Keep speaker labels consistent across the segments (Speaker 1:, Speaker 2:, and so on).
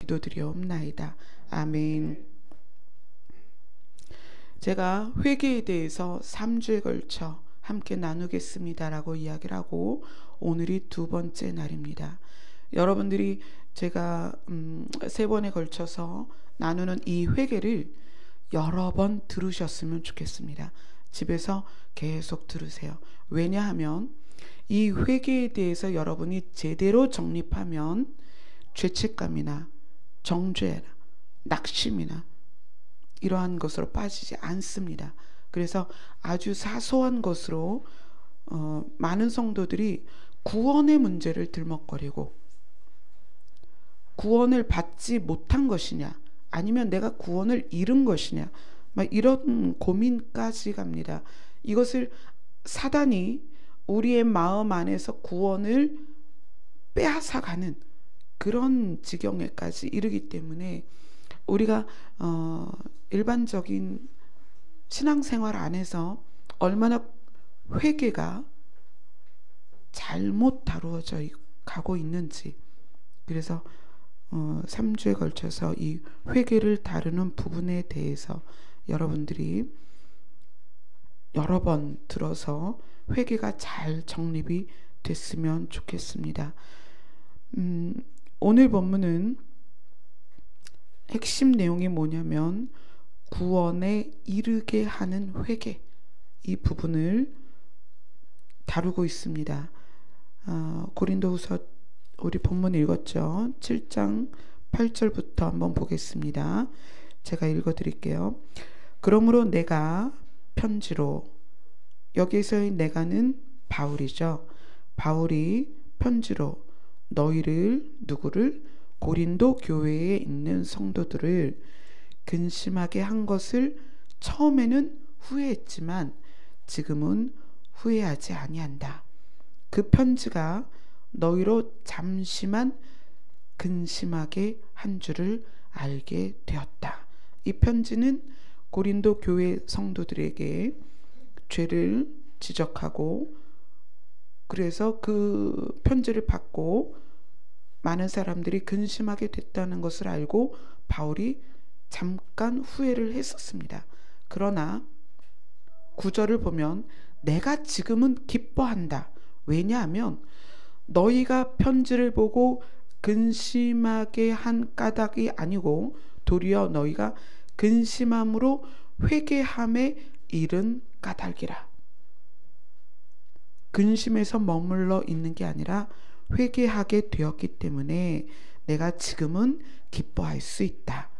Speaker 1: 기도드리옵나이다. 아멘. 제가 회개에 대해서 3주에 걸쳐 함께 나누겠습니다라고 이야기를 하고 오늘이 두 번째 날입니다. 여러분들이 제가 3번에 걸쳐서 나누는 이 회개를 여러 번 들으셨으면 좋겠습니다. 집에서 계속 들으세요. 왜냐하면 이 회개에 대해서 여러분이 제대로 정립하면 죄책감이나 정죄나 낙심이나 이러한 것으로 빠지지 않습니다. 그래서 아주 사소한 것으로 많은 성도들이 구원의 문제를 들먹거리고 구원을 받지 못한 것이냐 아니면 내가 구원을 잃은 것이냐 막 이런 고민까지 갑니다. 이것을 사단이 우리의 마음 안에서 구원을 빼앗아가는 그런 지경에까지 이르기 때문에 우리가 일반적인 신앙생활 안에서 얼마나 회개가 잘못 다루어져 가고 있는지, 그래서 3주에 걸쳐서 이 회개를 다루는 부분에 대해서 여러분들이 여러 번 들어서 회개가 잘 정립이 됐으면 좋겠습니다. 오늘 본문은 핵심 내용이 뭐냐면 구원에 이르게 하는 회개, 이 부분을 다루고 있습니다. 고린도후서 우리 본문 읽었죠. 7장 8절부터 한번 보겠습니다. 제가 읽어드릴게요. 그러므로 내가 편지로, 여기서의 내가는 바울이죠. 바울이 편지로 너희를, 누구를? 고린도 교회에 있는 성도들을 근심하게 한 것을 처음에는 후회했지만 지금은 후회하지 아니한다. 그 편지가 너희로 잠시만 근심하게 한 줄을 알게 되었다. 이 편지는 고린도 교회 성도들에게 죄를 지적하고, 그래서 그 편지를 받고 많은 사람들이 근심하게 됐다는 것을 알고 바울이 잠깐 후회를 했었습니다. 그러나 9절을 보면 내가 지금은 기뻐한다. 왜냐하면 너희가 편지를 보고 근심하게 한 까닭이 아니고 도리어 너희가 근심함으로 회개함에 이른 까닭이라. 근심에서 머물러 있는 게 아니라 회개하게 되었기 때문에 내가 지금은 기뻐할 수 있다.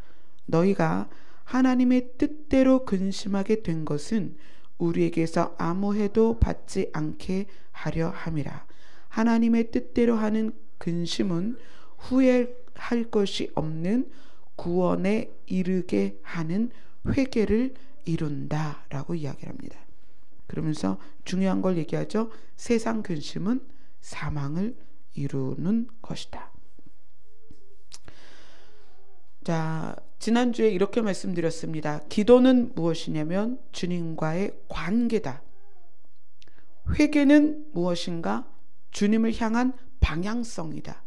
Speaker 1: 너희가 하나님의 뜻대로 근심하게 된 것은 우리에게서 아무 해도 받지 않게 하려 함이라. 하나님의 뜻대로 하는 근심은 후회할 것이 없는 구원에 이르게 하는 회개를 이룬다 라고 이야기를 합니다. 그러면서 중요한 걸 얘기하죠. 세상 근심은 사망을 이루는 것이다. 자, 지난주에 이렇게 말씀드렸습니다. 기도는 무엇이냐면 주님과의 관계다. 회개는 무엇인가? 주님을 향한 방향성이다.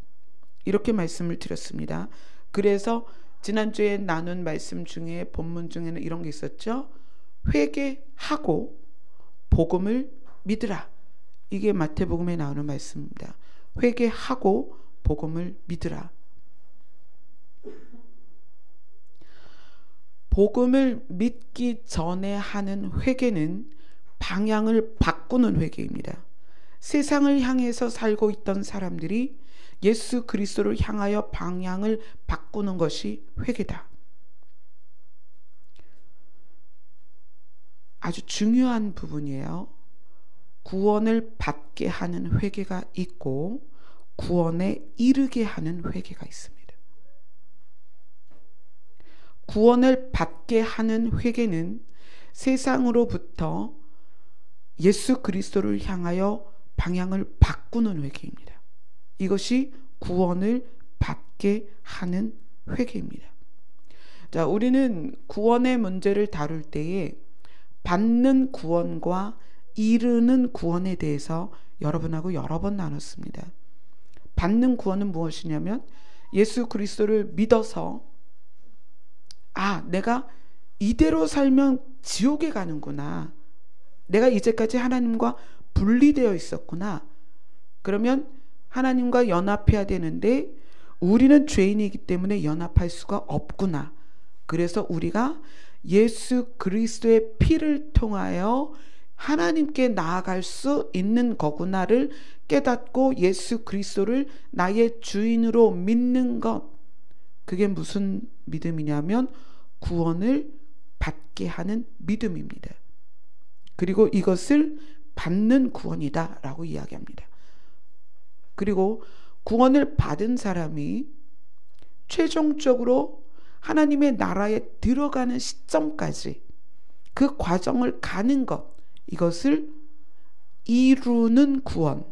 Speaker 1: 이렇게 말씀을 드렸습니다. 그래서 지난주에 나눈 말씀 중에 본문 중에는 이런 게 있었죠. 회개하고 복음을 믿으라. 이게 마태복음에 나오는 말씀입니다. 회개하고 복음을 믿으라. 복음을 믿기 전에 하는 회개는 방향을 바꾸는 회개입니다. 세상을 향해서 살고 있던 사람들이 예수 그리스도를 향하여 방향을 바꾸는 것이 회개다. 아주 중요한 부분이에요. 구원을 받게 하는 회개가 있고 구원에 이르게 하는 회개가 있습니다. 구원을 받게 하는 회개는 세상으로부터 예수 그리스도를 향하여 방향을 바꾸는 회개입니다. 이것이 구원을 받게 하는 회개입니다. 자, 우리는 구원의 문제를 다룰 때에 받는 구원과 이르는 구원에 대해서 여러분하고 여러 번 나눴습니다. 받는 구원은 무엇이냐면 예수 그리스도를 믿어서 내가 이대로 살면 지옥에 가는구나. 내가 이제까지 하나님과 분리되어 있었구나. 그러면 하나님과 연합해야 되는데 우리는 죄인이기 때문에 연합할 수가 없구나. 그래서 우리가 예수 그리스도의 피를 통하여 하나님께 나아갈 수 있는 거구나를 깨닫고 예수 그리스도를 나의 주인으로 믿는 것, 그게 무슨 믿음이냐면 구원을 받게 하는 믿음입니다. 그리고 이것을 받는 구원이다 라고 이야기합니다. 그리고 구원을 받은 사람이 최종적으로 하나님의 나라에 들어가는 시점까지 그 과정을 가는 것, 이것을 이루는 구원,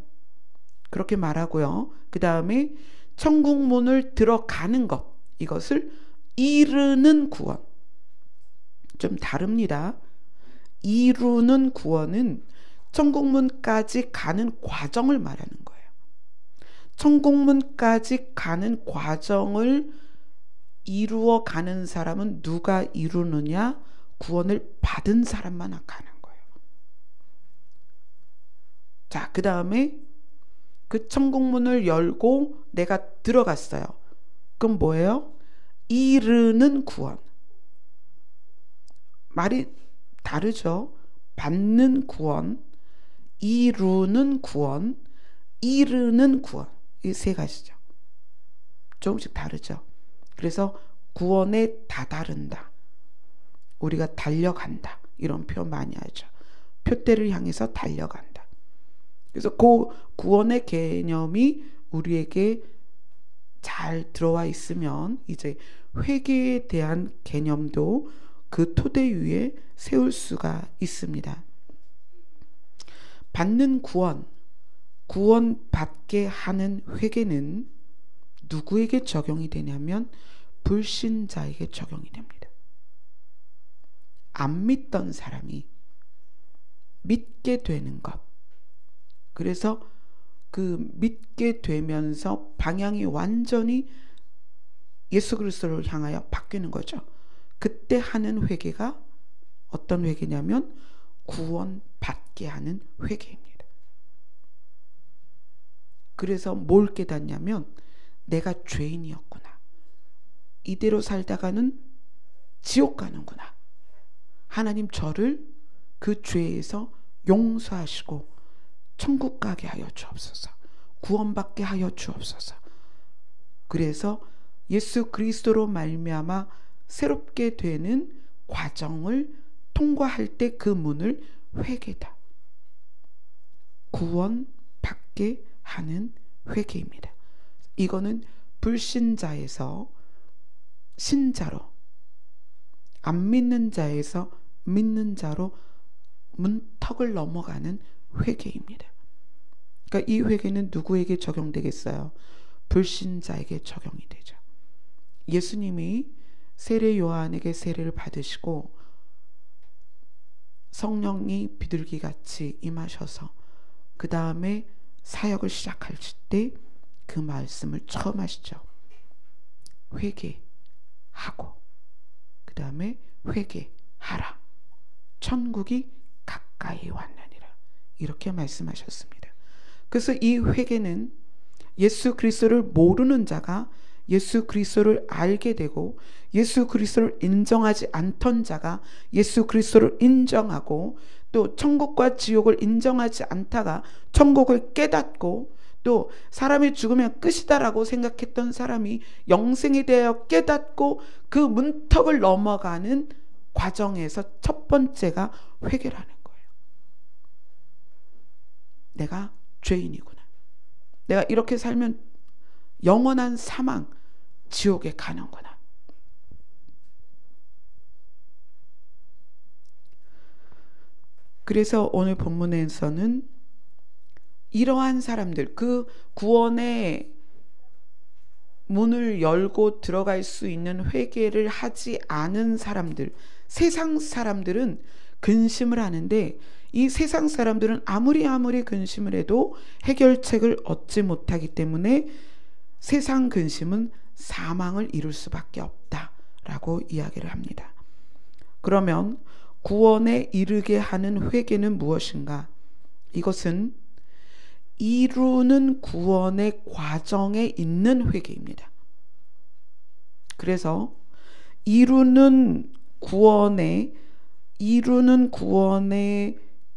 Speaker 1: 그렇게 말하고요. 그 다음에 천국문을 들어가는 것, 이것을 이루는 구원. 좀 다릅니다. 이루는 구원은 천국문까지 가는 과정을 말하는 거예요. 천국문까지 가는 과정을 이루어 가는 사람은 누가 이루느냐? 구원을 받은 사람만 가는 거예요. 자, 그 다음에 그 천국문을 열고 내가 들어갔어요. 그럼 뭐예요? 이르는 구원. 말이 다르죠. 받는 구원, 이루는 구원, 이르는 구원. 이 세 가지죠. 조금씩 다르죠. 그래서 구원에 다다른다, 우리가 달려간다, 이런 표현 많이 하죠. 표대를 향해서 달려간다. 그래서 그 구원의 개념이 우리에게 잘 들어와 있으면 이제 회개에 대한 개념도 그 토대 위에 세울 수가 있습니다. 받는 구원, 구원받게 하는 회개는 누구에게 적용이 되냐면 불신자에게 적용이 됩니다. 안 믿던 사람이 믿게 되는 것. 그래서 그 믿게 되면서 방향이 완전히 예수 그리스도를 향하여 바뀌는 거죠. 그때 하는 회개가 어떤 회개냐면 구원받게 하는 회개입니다. 그래서 뭘 깨닫냐면 내가 죄인이었구나. 이대로 살다가는 지옥 가는구나. 하나님 저를 그 죄에서 용서하시고 천국 가게 하여 주옵소서. 구원받게 하여 주옵소서. 그래서 예수 그리스도로 말미암아 새롭게 되는 과정을 통과할 때 그 문을 회개다. 구원받게 하는 회개입니다. 이거는 불신자에서 신자로, 안 믿는 자에서 믿는 자로 문턱을 넘어가는 회개입니다. 그러니까 이 회개는 누구에게 적용되겠어요? 불신자에게 적용이 되죠. 예수님이 세례 요한에게 세례를 받으시고 성령이 비둘기같이 임하셔서 그 다음에 사역을 시작할 때 그 말씀을 처음 하시죠. 회개하고 그 다음에 회개하라. 천국이 가까이 왔느니라. 이렇게 말씀하셨습니다. 그래서 이 회개는 예수 그리스도를 모르는 자가 예수 그리스도를 알게 되고 예수 그리스도를 인정하지 않던 자가 예수 그리스도를 인정하고 또 천국과 지옥을 인정하지 않다가 천국을 깨닫고 또 사람이 죽으면 끝이다라고 생각했던 사람이 영생에 대하여 깨닫고 그 문턱을 넘어가는 과정에서 첫 번째가 회개라는 거예요. 내가 죄인이구나. 내가 이렇게 살면 영원한 사망, 지옥에 가는구나. 그래서 오늘 본문에서는 이러한 사람들, 그 구원의 문을 열고 들어갈 수 있는 회개를 하지 않은 사람들, 세상 사람들은 근심을 하는데 이 세상 사람들은 아무리 근심을 해도 해결책을 얻지 못하기 때문에 세상 근심은 사망을 이룰 수밖에 없다라고 이야기를 합니다. 그러면 구원에 이르게 하는 회개는 무엇인가? 이것은 이루는 구원의 과정에 있는 회개입니다. 그래서 이루는 구원의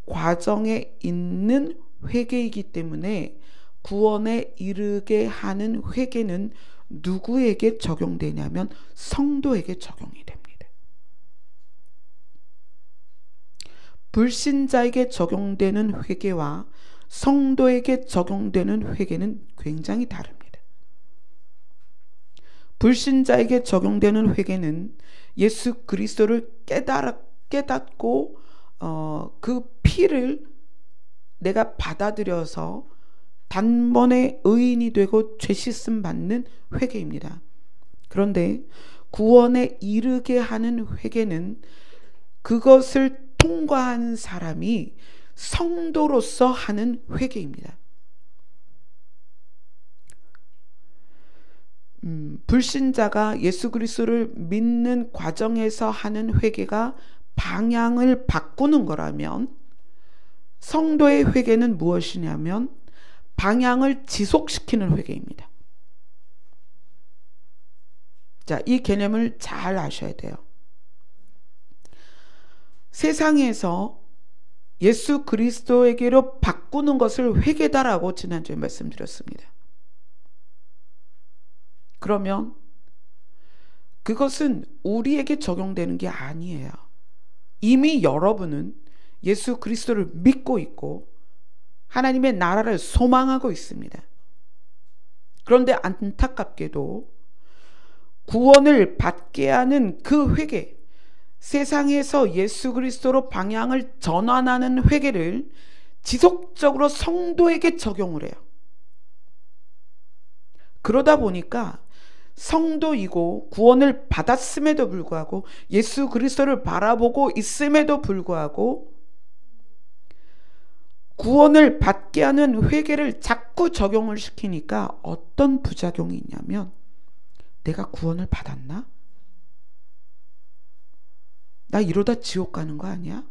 Speaker 1: 과정에 있는 회개이기 때문에 구원에 이르게 하는 회개는 누구에게 적용되냐면 성도에게 적용이 됩니다. 불신자에게 적용되는 회개와 성도에게 적용되는 회개는 굉장히 다릅니다. 불신자에게 적용되는 회개는 예수 그리스도를 깨닫고 그 피를 내가 받아들여서 단번에 의인이 되고 죄 씻음 받는 회개입니다. 그런데 구원에 이르게 하는 회개는 그것을 통과한 사람이 성도로서 하는 회개입니다. 불신자가 예수 그리스도를 믿는 과정에서 하는 회개가 방향을 바꾸는 거라면 성도의 회개는 무엇이냐면 방향을 지속시키는 회개입니다. 자, 이 개념을 잘 아셔야 돼요. 세상에서 예수 그리스도에게로 바꾸는 것을 회개다라고 지난주에 말씀드렸습니다. 그러면 그것은 우리에게 적용되는 게 아니에요. 이미 여러분은 예수 그리스도를 믿고 있고 하나님의 나라를 소망하고 있습니다. 그런데 안타깝게도 구원을 받게 하는 그 회개, 세상에서 예수 그리스도로 방향을 전환하는 회개를 지속적으로 성도에게 적용을 해요. 그러다 보니까 성도이고 구원을 받았음에도 불구하고 예수 그리스도를 바라보고 있음에도 불구하고 구원을 받게 하는 회개를 자꾸 적용을 시키니까 어떤 부작용이 있냐면 내가 구원을 받았나? 나 이러다 지옥 가는 거 아니야?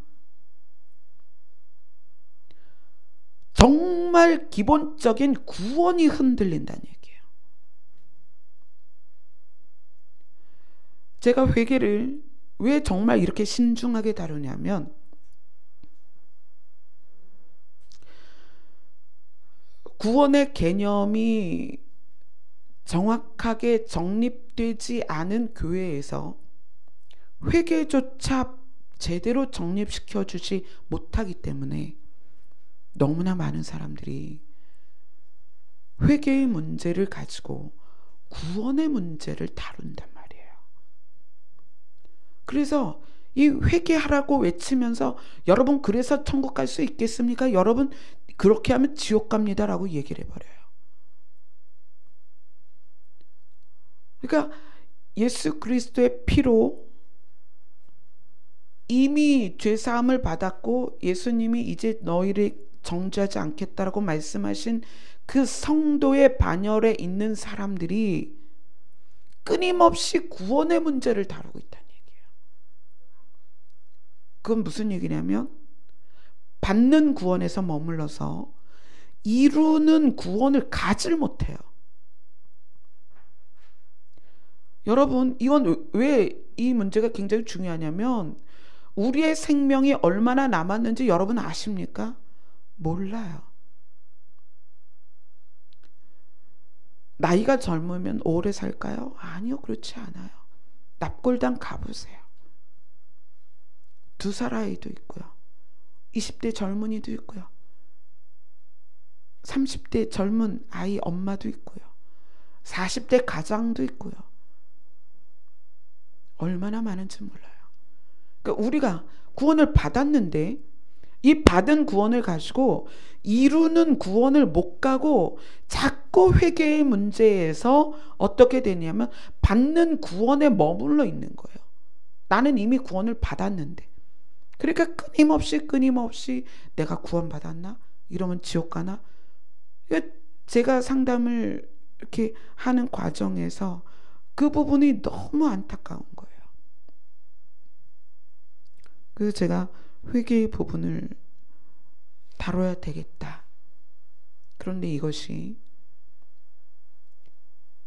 Speaker 1: 정말 기본적인 구원이 흔들린다는 얘기예요. 제가 회개를 왜 정말 이렇게 신중하게 다루냐면 구원의 개념이 정확하게 정립되지 않은 교회에서 회개조차 제대로 정립시켜주지 못하기 때문에 너무나 많은 사람들이 회개의 문제를 가지고 구원의 문제를 다룬단 말이에요. 그래서 이 회개하라고 외치면서 여러분 그래서 천국 갈 수 있겠습니까? 여러분 그렇게 하면 지옥 갑니다 라고 얘기를 해버려요. 그러니까 예수 그리스도의 피로 이미 죄사함을 받았고 예수님이 이제 너희를 정죄하지 않겠다라고 말씀하신 그 성도의 반열에 있는 사람들이 끊임없이 구원의 문제를 다루고 있다는 얘기예요. 그건 무슨 얘기냐면 받는 구원에서 머물러서 이루는 구원을 가질 못해요. 여러분, 이건 왜 이 문제가 굉장히 중요하냐면 우리의 생명이 얼마나 남았는지 여러분 아십니까? 몰라요. 나이가 젊으면 오래 살까요? 아니요, 그렇지 않아요. 납골당 가보세요. 2살 아이도 있고요. 20대 젊은이도 있고요. 30대 젊은 아이 엄마도 있고요. 40대 가장도 있고요. 얼마나 많은지 몰라요. 그러니까 우리가 구원을 받았는데 이 받은 구원을 가지고 이루는 구원을 못 가고 자꾸 회개의 문제에서 어떻게 되냐면 받는 구원에 머물러 있는 거예요. 나는 이미 구원을 받았는데. 그러니까 끊임없이 내가 구원 받았나? 이러면 지옥 가나? 제가 상담을 이렇게 하는 과정에서 그 부분이 너무 안타까운 거예요. 그래서 제가 회개의 부분을 다뤄야 되겠다. 그런데 이것이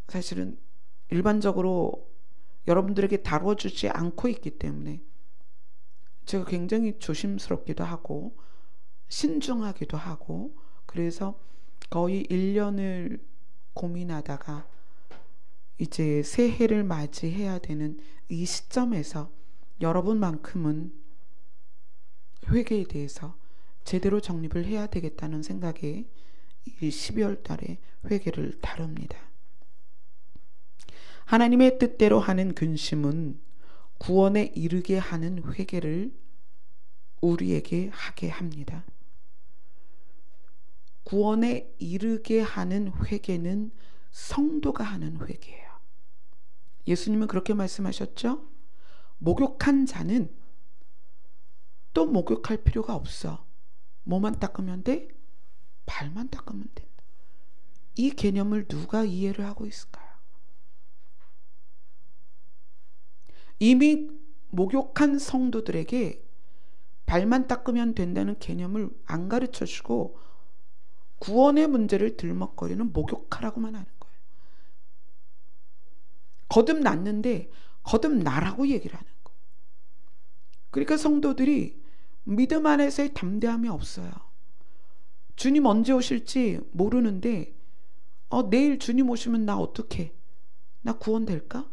Speaker 1: 사실은 일반적으로 여러분들에게 다뤄주지 않고 있기 때문에 제가 굉장히 조심스럽기도 하고 신중하기도 하고, 그래서 거의 1년을 고민하다가 이제 새해를 맞이해야 되는 이 시점에서 여러분만큼은 회개에 대해서 제대로 정립을 해야 되겠다는 생각에 이 12월 달에 회개를 다룹니다. 하나님의 뜻대로 하는 근심은 구원에 이르게 하는 회개를 우리에게 하게 합니다. 구원에 이르게 하는 회개는 성도가 하는 회개예요. 예수님은 그렇게 말씀하셨죠? 목욕한 자는 또 목욕할 필요가 없어. 뭐만 닦으면 돼? 발만 닦으면 된다. 이 개념을 누가 이해를 하고 있을까요? 이미 목욕한 성도들에게 발만 닦으면 된다는 개념을 안 가르쳐주고 구원의 문제를 들먹거리는 목욕하라고만 하는 거예요. 거듭났는데 거듭나라고 얘기를 하는 거예요. 그러니까 성도들이 믿음 안에서의 담대함이 없어요. 주님 언제 오실지 모르는데 내일 주님 오시면 나 어떡해? 나 구원될까?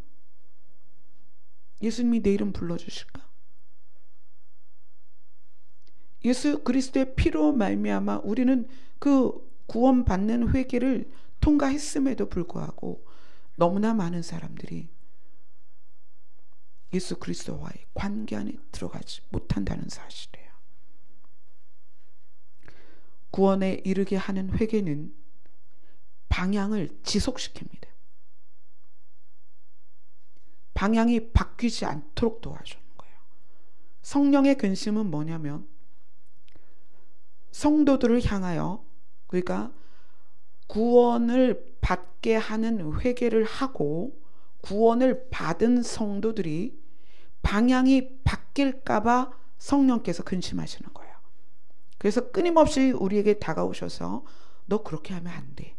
Speaker 1: 예수님이 내 이름 불러주실까? 예수 그리스도의 피로 말미암아 우리는 그 구원받는 회개를 통과했음에도 불구하고 너무나 많은 사람들이 예수 그리스도와의 관계 안에 들어가지 못한다는 사실이에요. 구원에 이르게 하는 회개는 방향을 지속시킵니다. 방향이 바뀌지 않도록 도와주는 거예요. 성령의 근심은 뭐냐면 성도들을 향하여, 그러니까 구원을 받게 하는 회개를 하고 구원을 받은 성도들이 방향이 바뀔까봐 성령께서 근심하시는 거예요. 그래서 끊임없이 우리에게 다가오셔서 너 그렇게 하면 안 돼.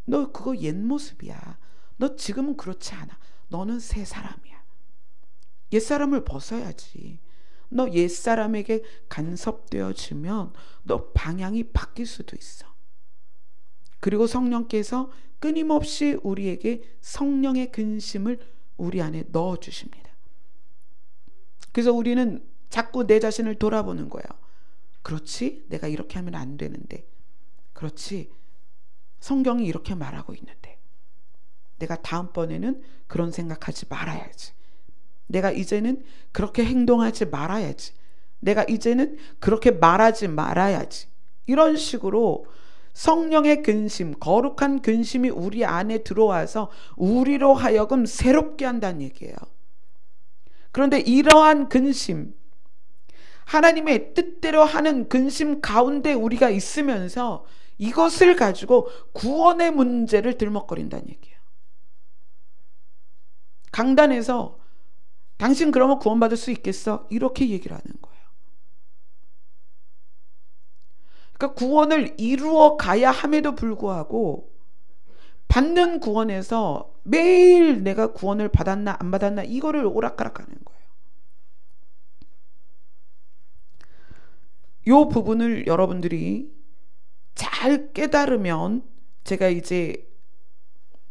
Speaker 1: 너 그거 옛 모습이야. 너 지금은 그렇지 않아. 너는 새 사람이야. 옛사람을 벗어야지. 너 옛사람에게 간섭되어지면 너 방향이 바뀔 수도 있어. 그리고 성령께서 끊임없이 우리에게 성령의 근심을 우리 안에 넣어주십니다. 그래서 우리는 자꾸 내 자신을 돌아보는 거예요. 그렇지? 내가 이렇게 하면 안 되는데. 그렇지? 성경이 이렇게 말하고 있는데. 내가 다음번에는 그런 생각하지 말아야지. 내가 이제는 그렇게 행동하지 말아야지. 내가 이제는 그렇게 말하지 말아야지. 이런 식으로 성령의 근심, 거룩한 근심이 우리 안에 들어와서 우리로 하여금 새롭게 한다는 얘기예요. 그런데 이러한 근심, 하나님의 뜻대로 하는 근심 가운데 우리가 있으면서 이것을 가지고 구원의 문제를 들먹거린다는 얘기예요. 강단에서 당신 그러면 구원받을 수 있겠어? 이렇게 얘기를 하는 거예요. 그러니까 구원을 이루어 가야 함에도 불구하고 받는 구원에서 매일 내가 구원을 받았나 안 받았나 이거를 오락가락하는 거예요. 이 부분을 여러분들이 잘 깨달으면 제가 이제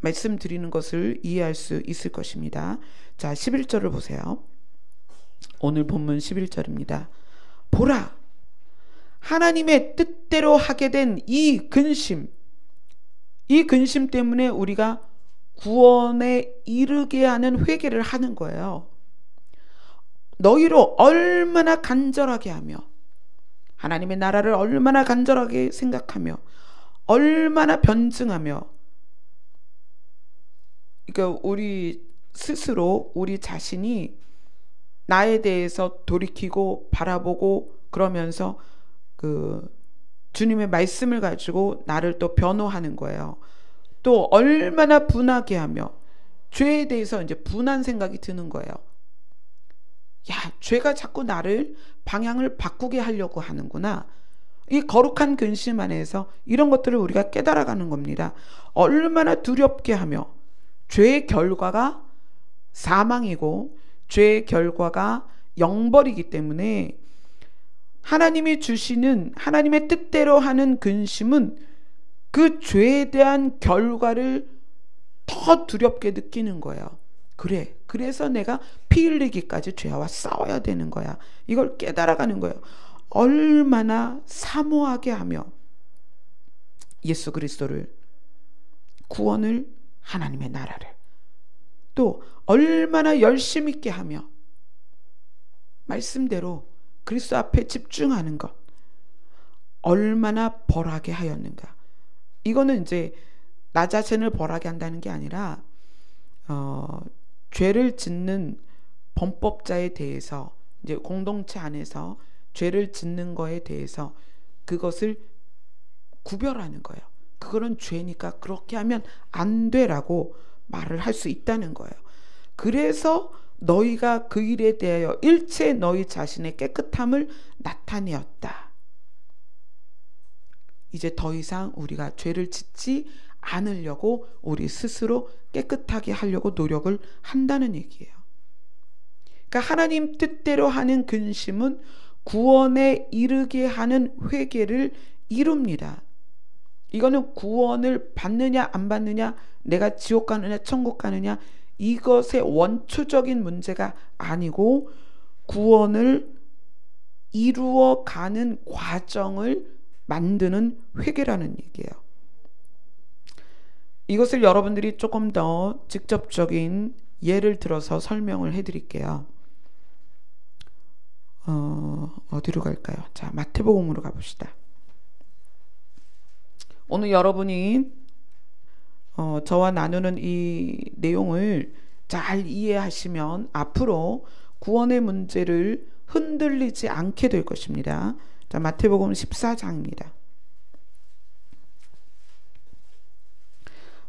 Speaker 1: 말씀드리는 것을 이해할 수 있을 것입니다. 자, 11절을 보세요. 오늘 본문 11절입니다. 보라, 하나님의 뜻대로 하게 된 이 근심 때문에 우리가 구원에 이르게 하는 회개를 하는 거예요. 너희로 얼마나 간절하게 하며 하나님의 나라를 얼마나 간절하게 생각하며 얼마나 변증하며, 그러니까 우리 스스로 우리 자신이 나에 대해서 돌이키고 바라보고 그러면서 그 주님의 말씀을 가지고 나를 또 변호하는 거예요. 또 얼마나 분하게 하며 죄에 대해서 이제 분한 생각이 드는 거예요. 야, 죄가 자꾸 나를 방향을 바꾸게 하려고 하는구나. 이 거룩한 근심 안에서 이런 것들을 우리가 깨달아가는 겁니다. 얼마나 두렵게 하며 죄의 결과가 사망이고 죄의 결과가 영벌이기 때문에 하나님이 주시는 하나님의 뜻대로 하는 근심은 그 죄에 대한 결과를 더 두렵게 느끼는 거예요. 그래서 내가 피 흘리기까지 죄와 싸워야 되는 거야. 이걸 깨달아가는 거예요. 얼마나 사모하게 하며 예수 그리스도를, 구원을, 하나님의 나라를 또 얼마나 열심 있게 하며 말씀대로 그리스도 앞에 집중하는 것, 얼마나 벌하게 하였는가. 이거는 이제 나 자신을 벌하게 한다는 게 아니라 죄를 짓는 범법자에 대해서 이제 공동체 안에서 죄를 짓는 거에 대해서 그것을 구별하는 거예요. 그거는 죄니까 그렇게 하면 안 되라고 말을 할 수 있다는 거예요. 그래서 너희가 그 일에 대하여 일체 너희 자신의 깨끗함을 나타내었다. 이제 더 이상 우리가 죄를 짓지 않으려고 우리 스스로 깨끗하게 하려고 노력을 한다는 얘기예요. 그러니까 하나님 뜻대로 하는 근심은 구원에 이르게 하는 회개를 이룹니다. 이거는 구원을 받느냐 안 받느냐, 내가 지옥 가느냐 천국 가느냐, 이것의 원초적인 문제가 아니고 구원을 이루어 가는 과정을 만드는 회개라는 얘기예요. 이것을 여러분들이 조금 더 직접적인 예를 들어서 설명을 해드릴게요. 어디로 갈까요? 자, 마태복음으로 가봅시다. 오늘 여러분이 저와 나누는 이 내용을 잘 이해하시면 앞으로 구원의 문제를 흔들리지 않게 될 것입니다. 자, 마태복음 14장입니다.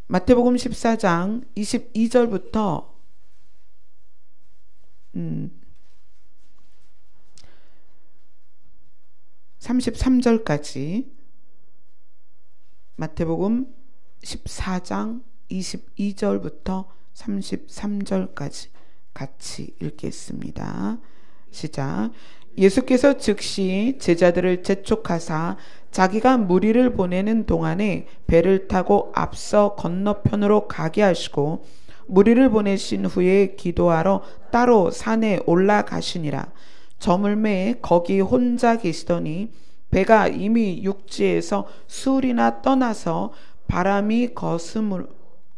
Speaker 1: 마태복음 14장 22절부터 33절까지 마태복음 14장 22절부터 33절까지 같이 읽겠습니다. 시작. 예수께서 즉시 제자들을 재촉하사 자기가 무리를 보내는 동안에 배를 타고 앞서 건너편으로 가게 하시고 무리를 보내신 후에 기도하러 따로 산에 올라가시니라. 저물매에 거기 혼자 계시더니 배가 이미 육지에서 술이나 떠나서 바람이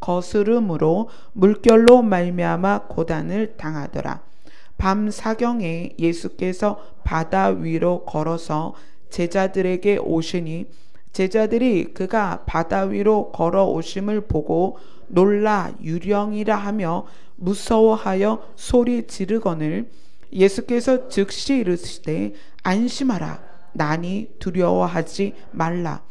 Speaker 1: 거스름으로 물결로 말미암아 고단을 당하더라. 밤 사경에 예수께서 바다 위로 걸어서 제자들에게 오시니 제자들이 그가 바다 위로 걸어오심을 보고 놀라 유령이라 하며 무서워하여 소리 지르거늘 예수께서 즉시 이르시되 안심하라 나니 두려워하지 말라.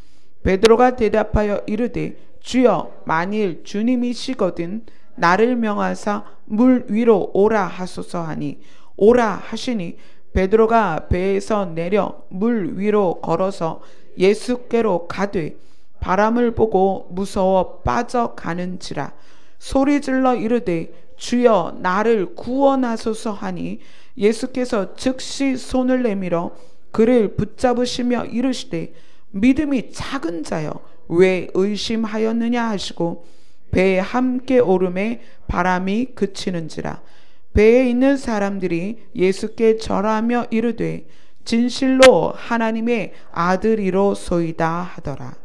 Speaker 1: 베드로가 대답하여 이르되 주여 만일 주님이시거든 나를 명하사 물 위로 오라 하소서 하니 오라 하시니 베드로가 배에서 내려 물 위로 걸어서 예수께로 가되 바람을 보고 무서워 빠져가는지라. 소리질러 이르되 주여 나를 구원하소서 하니 예수께서 즉시 손을 내밀어 그를 붙잡으시며 이르시되 믿음이 작은 자여 왜 의심하였느냐 하시고 배에 함께 오름에 바람이 그치는지라. 배에 있는 사람들이 예수께 절하며 이르되 진실로 하나님의 아들이로소이다 하더라.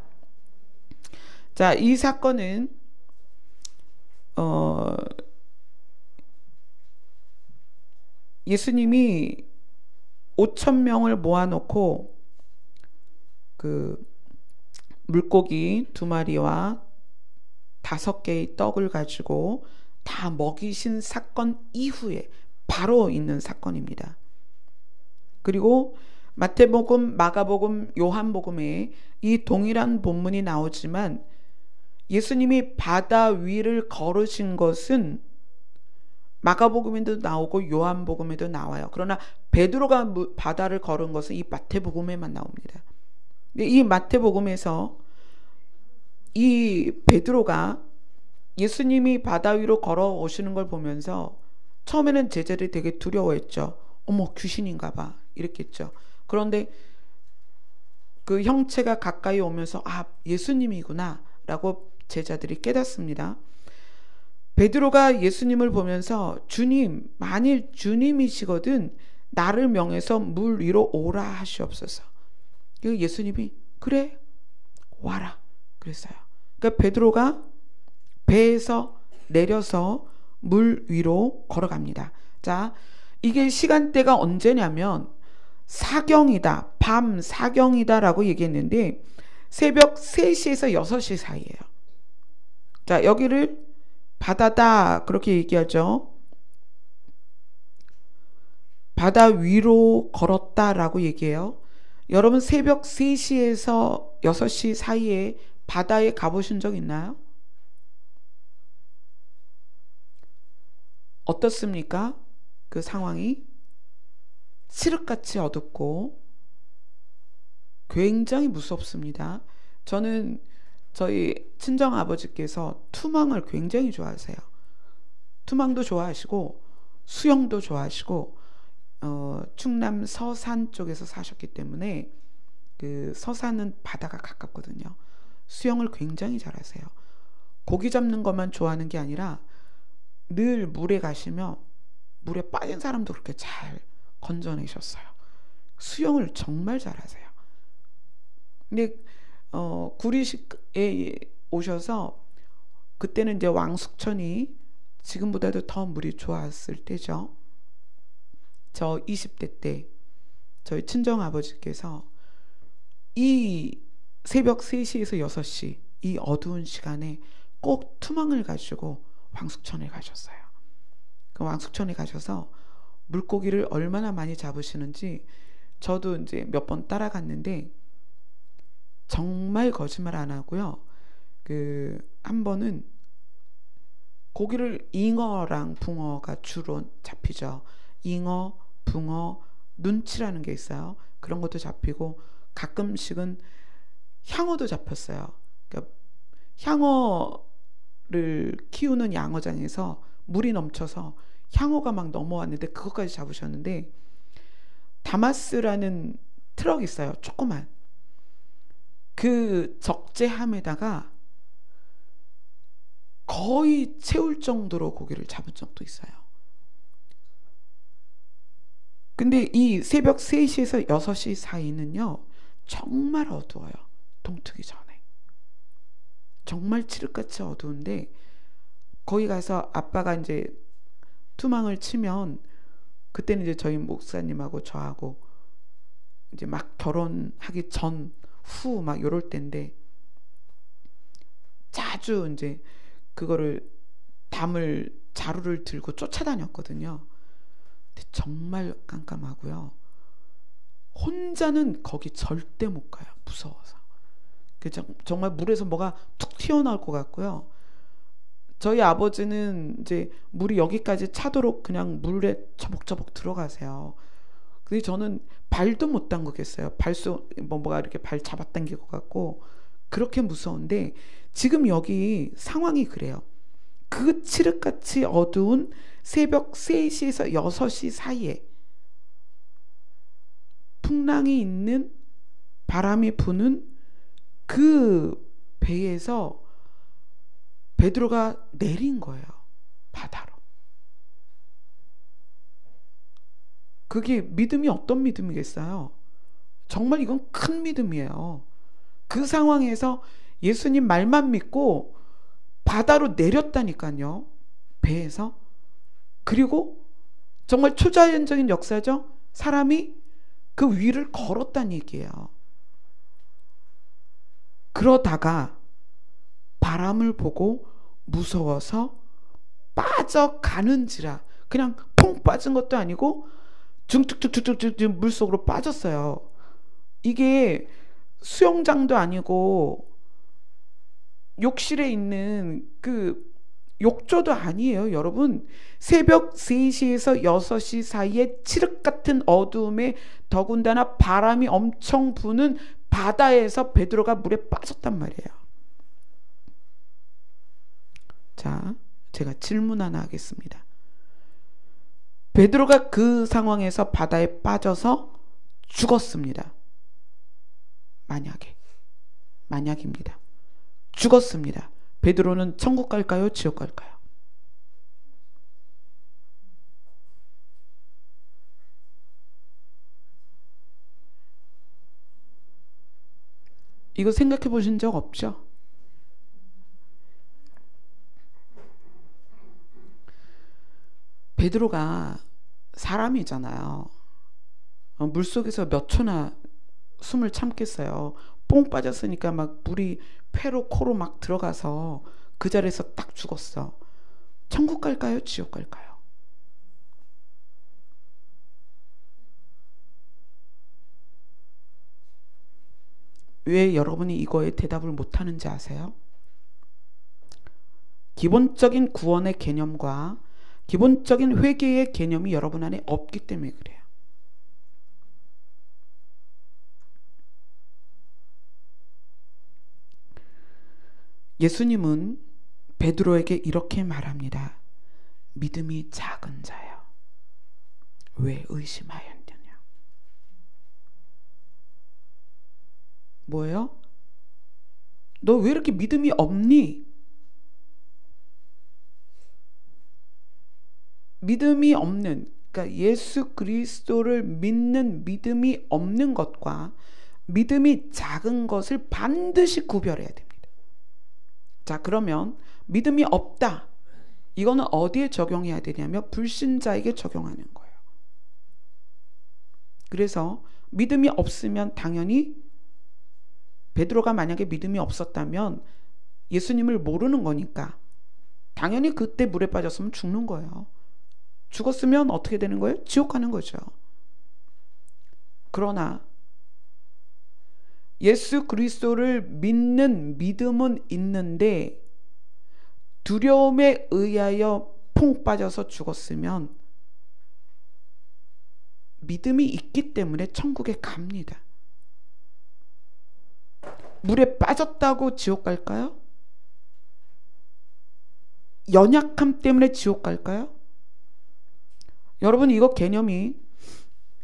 Speaker 1: 자, 이 사건은 예수님이 5,000명을 모아놓고 그 물고기 2마리와 5개의 떡을 가지고 다 먹이신 사건 이후에 바로 있는 사건입니다. 그리고 마태복음, 마가복음, 요한복음에 이 동일한 본문이 나오지만 예수님이 바다 위를 걸으신 것은 마가복음에도 나오고 요한복음에도 나와요. 그러나 베드로가 바다를 걸은 것은 이 마태복음에만 나옵니다. 이 마태복음에서 이 베드로가 예수님이 바다 위로 걸어오시는 걸 보면서 처음에는 제자들이 되게 두려워했죠. 어머, 귀신인가 봐 이랬겠죠. 그런데 그 형체가 가까이 오면서 아, 예수님이구나 라고 제자들이 깨닫습니다. 베드로가 예수님을 보면서 주님, 만일 주님이시거든 나를 명해서 물 위로 오라 하시옵소서. 예수님이 그래 와라 그랬어요. 그러니까 베드로가 배에서 내려서 물 위로 걸어갑니다. 자, 이게 시간대가 언제냐면 사경이다, 밤 사경이다 라고 얘기했는데 새벽 3시에서 6시 사이예요. 자, 여기를 바다다 그렇게 얘기하죠. 바다 위로 걸었다라고 얘기해요. 여러분 새벽 3시에서 6시 사이에 바다에 가보신 적 있나요? 어떻습니까? 그 상황이 칠흑같이 어둡고 굉장히 무섭습니다. 저는 저희 친정아버지께서 투망을 굉장히 좋아하세요. 투망도 좋아하시고 수영도 좋아하시고 충남 서산 쪽에서 사셨기 때문에 그 서산은 바다가 가깝거든요. 수영을 굉장히 잘하세요. 고기 잡는 것만 좋아하는 게 아니라 늘 물에 가시면 물에 빠진 사람도 그렇게 잘 건져내셨어요. 수영을 정말 잘하세요. 근데 구리식에 오셔서 그때는 이제 왕숙천이 지금보다도 더 물이 좋았을 때죠. 저 20대 때 저희 친정아버지께서 이 새벽 3시에서 6시 이 어두운 시간에 꼭 투망을 가지고 왕숙천에 가셨어요. 그 왕숙천에 가셔서 물고기를 얼마나 많이 잡으시는지 저도 이제 몇 번 따라갔는데 정말 거짓말 안 하고요. 그 한 번은 고기를 잉어랑 붕어가 주로 잡히죠. 잉어, 붕어, 눈치라는 게 있어요. 그런 것도 잡히고 가끔씩은 향어도 잡혔어요. 그러니까 향어를 키우는 양어장에서 물이 넘쳐서 향어가 막 넘어왔는데 그것까지 잡으셨는데 다마스라는 트럭 있어요. 조그만. 그 적재함에다가 거의 채울 정도로 고기를 잡은 적도 있어요. 근데 이 새벽 3시에서 6시 사이는요 정말 어두워요. 동트기 전에 정말 칠흑같이 어두운데 거기 가서 아빠가 이제 투망을 치면 그때는 이제 저희 목사님하고 저하고 이제 막 결혼하기 전 후 막 요럴 때인데 자주 이제 그거를 담을 자루를 들고 쫓아다녔거든요. 근데 정말 깜깜하고요. 혼자는 거기 절대 못 가요. 무서워서. 정말 물에서 뭐가 툭 튀어나올 것 같고요. 저희 아버지는 이제 물이 여기까지 차도록 그냥 물에 처벅처벅 들어가세요. 근데 저는 발도 못 담그겠어요. 뭐가 이렇게 발 잡아당길 것 같고 그렇게 무서운데 지금 여기 상황이 그래요. 그 칠흑같이 어두운 새벽 3시에서 6시 사이에 풍랑이 있는 바람이 부는 그 배에서 베드로가 내린 거예요. 바다로. 그게 믿음이 어떤 믿음이겠어요? 정말 이건 큰 믿음이에요. 그 상황에서 예수님 말만 믿고 바다로 내렸다니까요. 배에서. 그리고 정말 초자연적인 역사죠. 사람이 그 위를 걸었다는 얘기예요. 그러다가 바람을 보고 무서워서 빠져가는지라 그냥 퐁 빠진 것도 아니고 중쭉쭉쭉쭉 물속으로 빠졌어요. 이게 수영장도 아니고 욕실에 있는 그 욕조도 아니에요, 여러분. 새벽 3시에서 6시 사이에 칠흑 같은 어두움에 더군다나 바람이 엄청 부는 바다에서 베드로가 물에 빠졌단 말이에요. 자, 제가 질문 하나 하겠습니다. 베드로가 그 상황에서 바다에 빠져서 죽었습니다. 만약입니다. 죽었습니다. 베드로는 천국 갈까요? 지옥 갈까요? 이거 생각해 보신 적 없죠? 베드로가 사람이잖아요. 물속에서 몇 초나 숨을 참겠어요. 뽕 빠졌으니까 막 물이 폐로 코로 막 들어가서 그 자리에서 딱 죽었어. 천국 갈까요? 지옥 갈까요? 왜 여러분이 이거에 대답을 못하는지 아세요? 기본적인 구원의 개념과 기본적인 회개의 개념이 여러분 안에 없기 때문에 그래요. 예수님은 베드로에게 이렇게 말합니다. 믿음이 작은 자여, 왜 의심하였느냐? 뭐예요? 너 왜 이렇게 믿음이 없니? 믿음이 없는, 그러니까 예수 그리스도를 믿는 믿음이 없는 것과 믿음이 작은 것을 반드시 구별해야 됩니다. 자, 그러면 믿음이 없다. 이거는 어디에 적용해야 되냐면 불신자에게 적용하는 거예요. 그래서 믿음이 없으면 당연히 베드로가 만약에 믿음이 없었다면 예수님을 모르는 거니까 당연히 그때 물에 빠졌으면 죽는 거예요. 죽었으면 어떻게 되는 거예요? 지옥 가는 거죠. 그러나 예수 그리스도를 믿는 믿음은 있는데 두려움에 의하여 퐁 빠져서 죽었으면 믿음이 있기 때문에 천국에 갑니다. 물에 빠졌다고 지옥 갈까요? 연약함 때문에 지옥 갈까요? 여러분, 이거 개념이,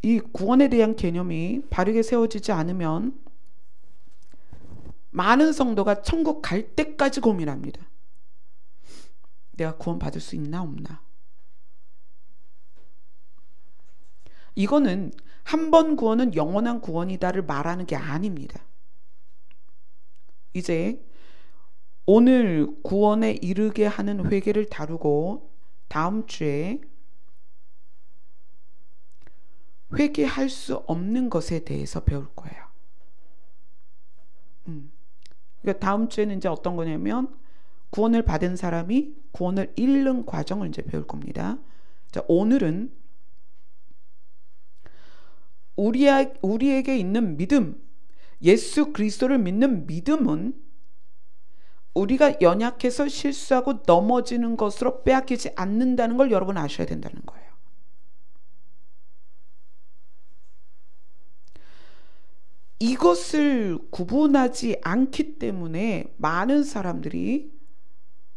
Speaker 1: 이 구원에 대한 개념이 바르게 세워지지 않으면 많은 성도가 천국 갈 때까지 고민합니다. 내가 구원 받을 수 있나 없나? 이거는 한 번 구원은 영원한 구원이다를 말하는 게 아닙니다. 이제 오늘 구원에 이르게 하는 회개를 다루고 다음 주에 회개할 수 없는 것에 대해서 배울 거예요. 그러니까 다음 주에는 이제 어떤 거냐면 구원을 받은 사람이 구원을 잃는 과정을 이제 배울 겁니다. 자, 오늘은 우리에게 있는 믿음, 예수 그리스도를 믿는 믿음은 우리가 연약해서 실수하고 넘어지는 것으로 빼앗기지 않는다는 걸 여러분 아셔야 된다는 거예요. 이것을 구분하지 않기 때문에 많은 사람들이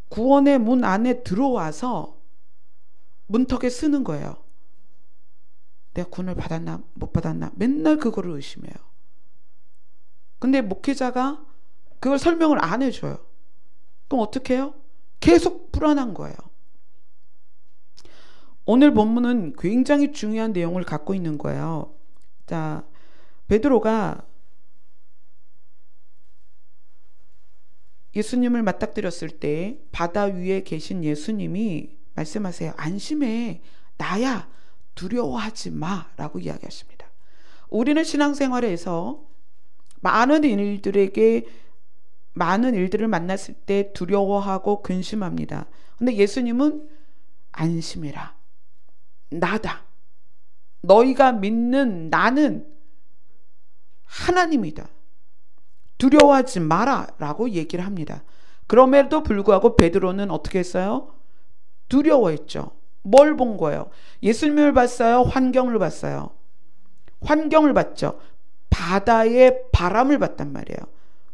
Speaker 1: 구원의 문 안에 들어와서 문턱에 쓰는 거예요. 내가 구원을 받았나 못 받았나 맨날 그거를 의심해요. 근데 목회자가 그걸 설명을 안 해줘요. 그럼 어떻게 해요? 계속 불안한 거예요. 오늘 본문은 굉장히 중요한 내용을 갖고 있는 거예요. 자, 베드로가 예수님을 맞닥뜨렸을 때 바다 위에 계신 예수님이 말씀하세요. 안심해, 나야, 두려워하지 마 라고 이야기하십니다. 우리는 신앙생활에서 많은 일들을 만났을 때 두려워하고 근심합니다. 근데 예수님은 안심해라, 나다, 너희가 믿는 나는 하나님이다, 두려워하지 마라 라고 얘기를 합니다. 그럼에도 불구하고 베드로는 어떻게 했어요? 두려워했죠. 뭘 본 거예요? 예수님을 봤어요? 환경을 봤어요? 환경을 봤죠. 바다의 바람을 봤단 말이에요.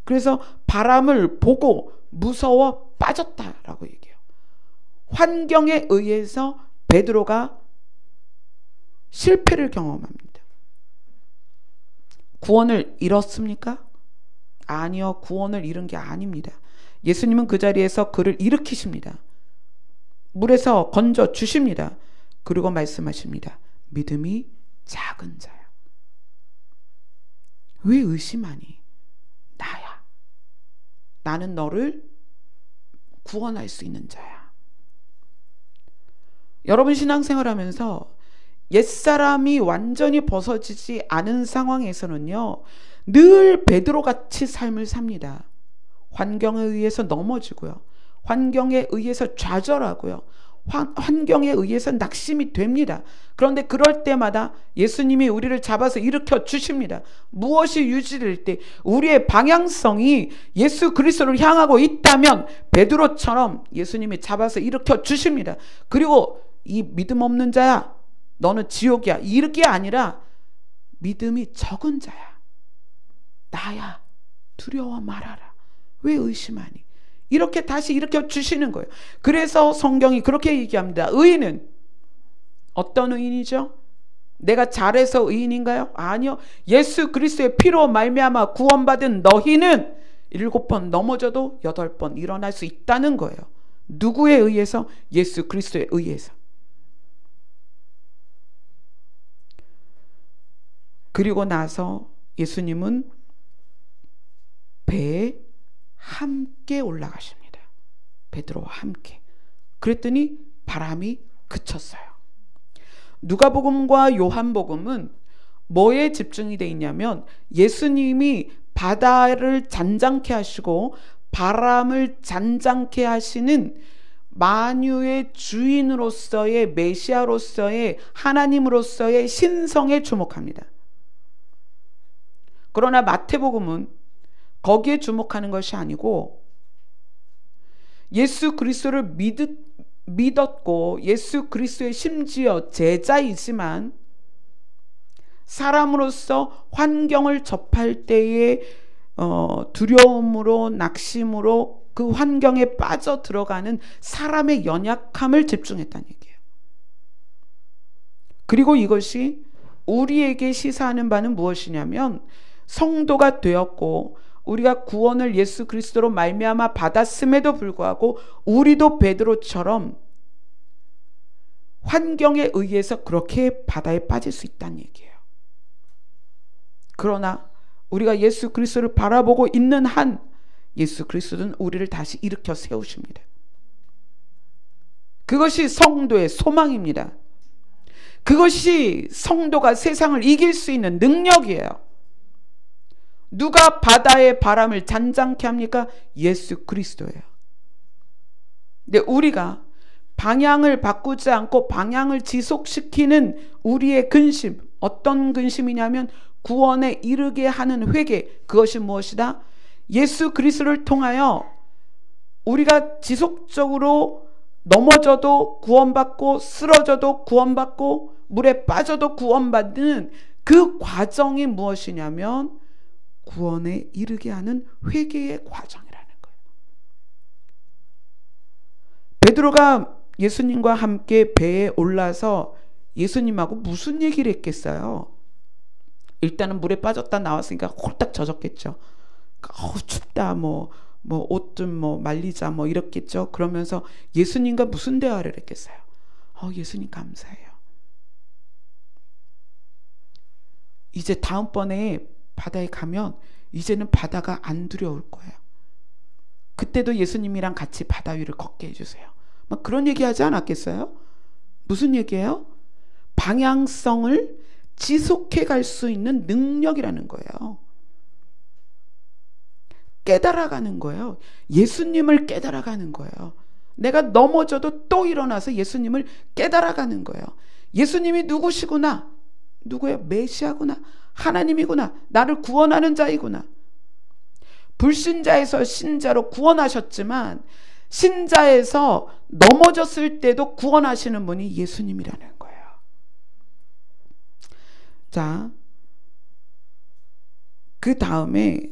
Speaker 1: 그래서 바람을 보고 무서워 빠졌다라고 얘기해요. 환경에 의해서 베드로가 실패를 경험합니다. 구원을 잃었습니까? 아니요. 구원을 잃은 게 아닙니다. 예수님은 그 자리에서 그를 일으키십니다. 물에서 건져 주십니다. 그리고 말씀하십니다. 믿음이 작은 자야. 왜 의심하니? 나야. 나는 너를 구원할 수 있는 자야. 여러분 신앙생활 하면서 옛사람이 완전히 벗어지지 않은 상황에서는요, 늘 베드로같이 삶을 삽니다. 환경에 의해서 넘어지고요. 환경에 의해서 좌절하고요. 환경에 의해서 낙심이 됩니다. 그런데 그럴 때마다 예수님이 우리를 잡아서 일으켜 주십니다. 무엇이 유지될 때 우리의 방향성이 예수 그리스도를 향하고 있다면 베드로처럼 예수님이 잡아서 일으켜 주십니다. 그리고 이 믿음 없는 자야, 너는 지옥이야, 이렇게 아니라 믿음이 적은 자야, 나야, 두려워 말아라, 왜 의심하니? 이렇게 다시 일으켜 주시는 거예요. 그래서 성경이 그렇게 얘기합니다. 의인은 어떤 의인이죠? 내가 잘해서 의인인가요? 아니요. 예수 그리스도의 피로 말미암아 구원받은 너희는 7번 넘어져도 8번 일어날 수 있다는 거예요. 누구에 의해서? 예수 그리스도에 의해서. 그리고 나서 예수님은 배에 함께 올라가십니다. 베드로와 함께. 그랬더니 바람이 그쳤어요. 누가복음과 요한복음은 뭐에 집중이 되어 있냐면 예수님이 바다를 잔잔케 하시고 바람을 잔잔케 하시는 만유의 주인으로서의 메시아로서의 하나님으로서의 신성에 주목합니다. 그러나 마태복음은 거기에 주목하는 것이 아니고 예수 그리스도를 믿었고 예수 그리스도의 심지어 제자이지만 사람으로서 환경을 접할 때의 두려움으로 낙심으로 그 환경에 빠져 들어가는 사람의 연약함을 집중했다는 얘기예요. 그리고 이것이 우리에게 시사하는 바는 무엇이냐면 성도가 되었고 우리가 구원을 예수 그리스도로 말미암아 받았음에도 불구하고 우리도 베드로처럼 환경에 의해서 그렇게 바다에 빠질 수 있다는 얘기예요. 그러나 우리가 예수 그리스도를 바라보고 있는 한 예수 그리스도는 우리를 다시 일으켜 세우십니다. 그것이 성도의 소망입니다. 그것이 성도가 세상을 이길 수 있는 능력이에요. 누가 바다의 바람을 잔잔케 합니까? 예수 그리스도예요. 근데 우리가 방향을 바꾸지 않고 방향을 지속시키는 우리의 근심, 어떤 근심이냐면 구원에 이르게 하는 회개, 그것이 무엇이다? 예수 그리스도를 통하여 우리가 지속적으로 넘어져도 구원받고 쓰러져도 구원받고 물에 빠져도 구원받는 그 과정이 무엇이냐면 구원에 이르게 하는 회개의 과정이라는 거예요. 베드로가 예수님과 함께 배에 올라서 예수님하고 무슨 얘기를 했겠어요? 일단은 물에 빠졌다 나왔으니까 홀딱 젖었겠죠. 춥다 뭐 옷 좀 말리자 이렇겠죠. 그러면서 예수님과 무슨 대화를 했겠어요? 예수님 감사해요. 이제 다음번에 바다에 가면 이제는 바다가 안 두려울 거예요. 그때도 예수님이랑 같이 바다 위를 걷게 해주세요. 막 그런 얘기 하지 않았겠어요? 무슨 얘기예요? 방향성을 지속해 갈 수 있는 능력이라는 거예요. 깨달아가는 거예요. 예수님을 깨달아가는 거예요. 내가 넘어져도 또 일어나서 예수님을 깨달아가는 거예요. 예수님이 누구시구나? 누구예요? 메시아구나. 하나님이구나. 나를 구원하는 자이구나. 불신자에서 신자로 구원하셨지만 신자에서 넘어졌을 때도 구원하시는 분이 예수님이라는 거예요. 자, 그 다음에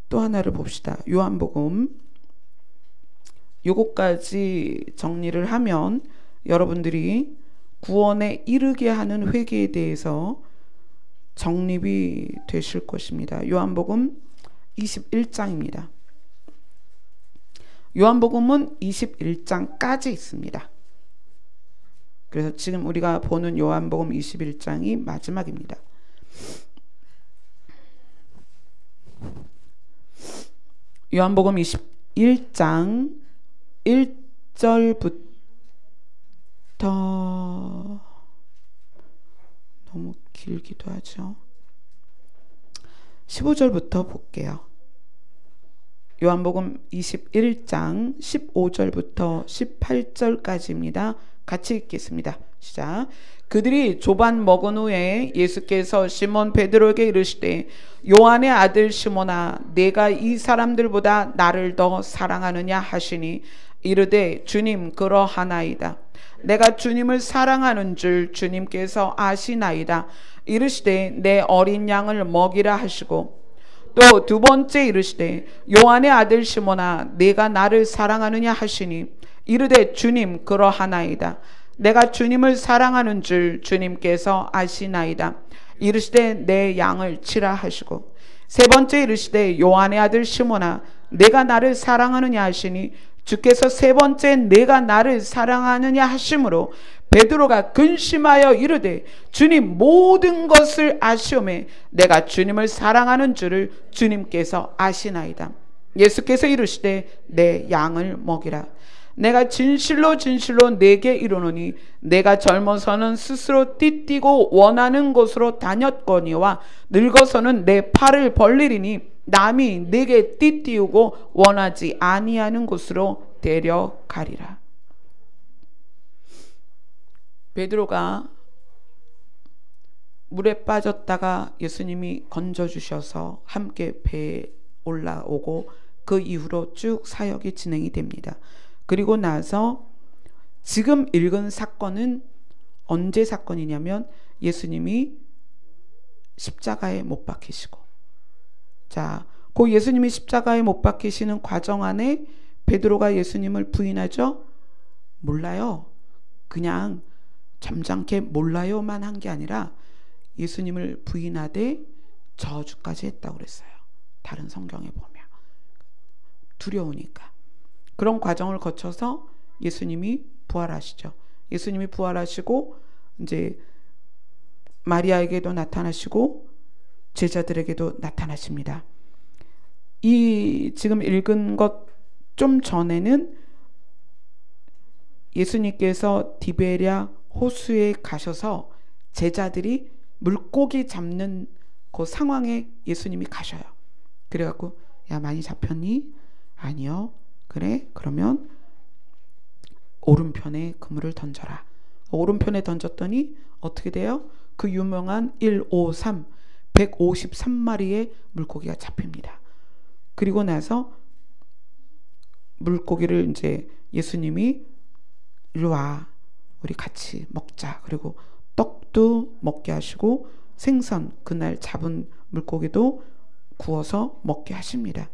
Speaker 1: 또 하나를 봅시다. 요한복음. 요것까지 정리를 하면 여러분들이 구원에 이르게 하는 회개에 대해서 정립이 되실 것입니다. 요한복음 21장입니다. 요한복음은 21장까지 있습니다. 그래서 지금 우리가 보는 요한복음 21장이 마지막입니다. 요한복음 21장 1절부터 너무 길기도 하죠. 15절부터 볼게요. 요한복음 21장 15절부터 18절까지입니다. 같이 읽겠습니다. 시작. 그들이 조반 먹은 후에 예수께서 시몬 베드로에게 이르시되 요한의 아들 시몬아 내가 이 사람들보다 나를 더 사랑하느냐 하시니 이르되 주님 그러하나이다. 내가 주님을 사랑하는 줄 주님께서 아시나이다. 이르시되 내 어린 양을 먹이라 하시고 또 두 번째 이르시되 요한의 아들 시몬아 내가 나를 사랑하느냐 하시니 이르되 주님 그러하나이다. 내가 주님을 사랑하는 줄 주님께서 아시나이다. 이르시되 내 양을 치라 하시고 세 번째 이르시되 요한의 아들 시몬아 내가 나를 사랑하느냐 하시니 주께서 세 번째 내가 나를 사랑하느냐 하심으로 베드로가 근심하여 이르되 주님 모든 것을 아시오매 내가 주님을 사랑하는 줄을 주님께서 아시나이다. 예수께서 이르시되 내 양을 먹이라. 내가 진실로 진실로 내게 이르노니 내가 젊어서는 스스로 띠띠고 원하는 곳으로 다녔거니와 늙어서는 내 팔을 벌리리니 남이 내게 띠띠우고 원하지 아니하는 곳으로 데려가리라. 베드로가 물에 빠졌다가 예수님이 건져주셔서 함께 배에 올라오고 그 이후로 쭉 사역이 진행이 됩니다. 그리고 나서 지금 읽은 사건은 언제 사건이냐면 예수님이 십자가에 못 박히시고, 자, 그 예수님이 십자가에 못 박히시는 과정 안에 베드로가 예수님을 부인하죠? 몰라요. 그냥 점잖게 몰라요만 한 게 아니라 예수님을 부인하되 저주까지 했다고 그랬어요. 다른 성경에 보면 두려우니까. 그런 과정을 거쳐서 예수님이 부활하시죠. 예수님이 부활하시고 이제 마리아에게도 나타나시고 제자들에게도 나타나십니다. 이 지금 읽은 것 좀 전에는 예수님께서 디베랴 호수에 가셔서 제자들이 물고기 잡는 그 상황에 예수님이 가셔요. 그래갖고 야 많이 잡혔니? 아니요. 그래? 그러면 오른편에 그물을 던져라. 오른편에 던졌더니 어떻게 돼요? 그 유명한 153 153마리의 물고기가 잡힙니다. 그리고 나서 물고기를 이제 예수님이 일로 와 우리 같이 먹자. 그리고 떡도 먹게 하시고 생선 그날 잡은 물고기도 구워서 먹게 하십니다.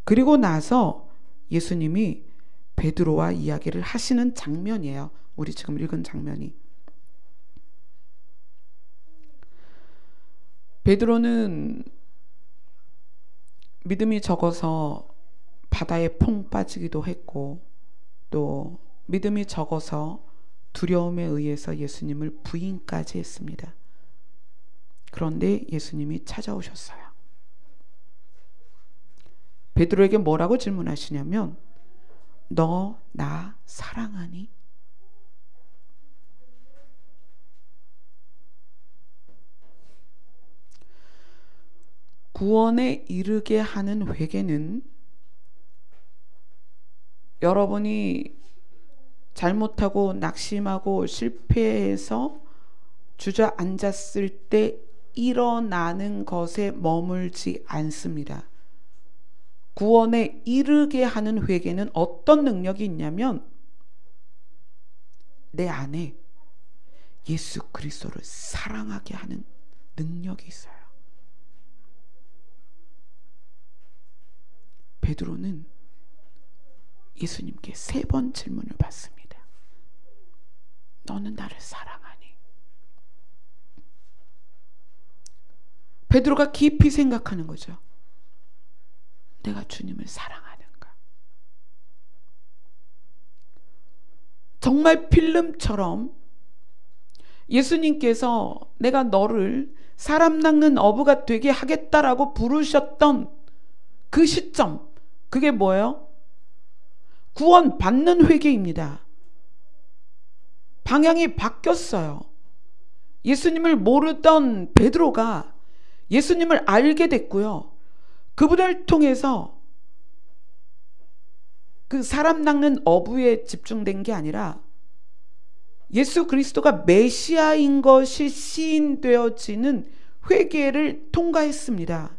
Speaker 1: 그리고 나서 예수님이 베드로와 이야기를 하시는 장면이에요. 우리 지금 읽은 장면이. 베드로는 믿음이 적어서 바다에 퐁 빠지기도 했고 또 믿음이 적어서 두려움에 의해서 예수님을 부인까지 했습니다. 그런데 예수님이 찾아오셨어요. 베드로에게 뭐라고 질문하시냐면 너 나 사랑하니? 구원에 이르게 하는 회개는 여러분이 잘못하고 낙심하고 실패해서 주저앉았을 때 일어나는 것에 머물지 않습니다. 구원에 이르게 하는 회개는 어떤 능력이 있냐면 내 안에 예수 그리스도를 사랑하게 하는 능력이 있어요. 베드로는 예수님께 3번 질문을 받습니다. 너는 나를 사랑하니? 베드로가 깊이 생각하는 거죠. 내가 주님을 사랑하는가? 정말 필름처럼 예수님께서 내가 너를 사람 낚는 어부가 되게 하겠다라고 부르셨던 그 시점, 그게 뭐예요? 구원 받는 회개입니다. 방향이 바뀌었어요. 예수님을 모르던 베드로가 예수님을 알게 됐고요. 그분을 통해서 그 사람 낚는 어부에 집중된 게 아니라 예수 그리스도가 메시아인 것이 시인되어지는 회개를 통과했습니다.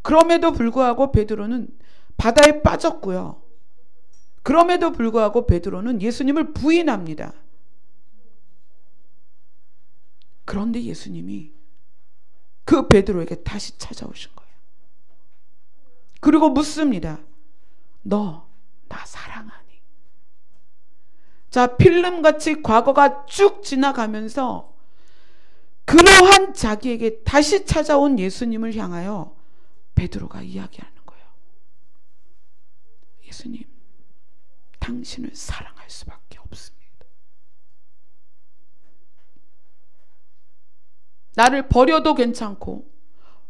Speaker 1: 그럼에도 불구하고 베드로는 바다에 빠졌고요. 그럼에도 불구하고 베드로는 예수님을 부인합니다. 그런데 예수님이 그 베드로에게 다시 찾아오신 거예요. 그리고 묻습니다. 너 나 사랑하니? 자, 필름같이 과거가 쭉 지나가면서 그러한 자기에게 다시 찾아온 예수님을 향하여 베드로가 이야기하는 거예요. 예수님, 당신을 사랑할 수밖에 없습니다. 나를 버려도 괜찮고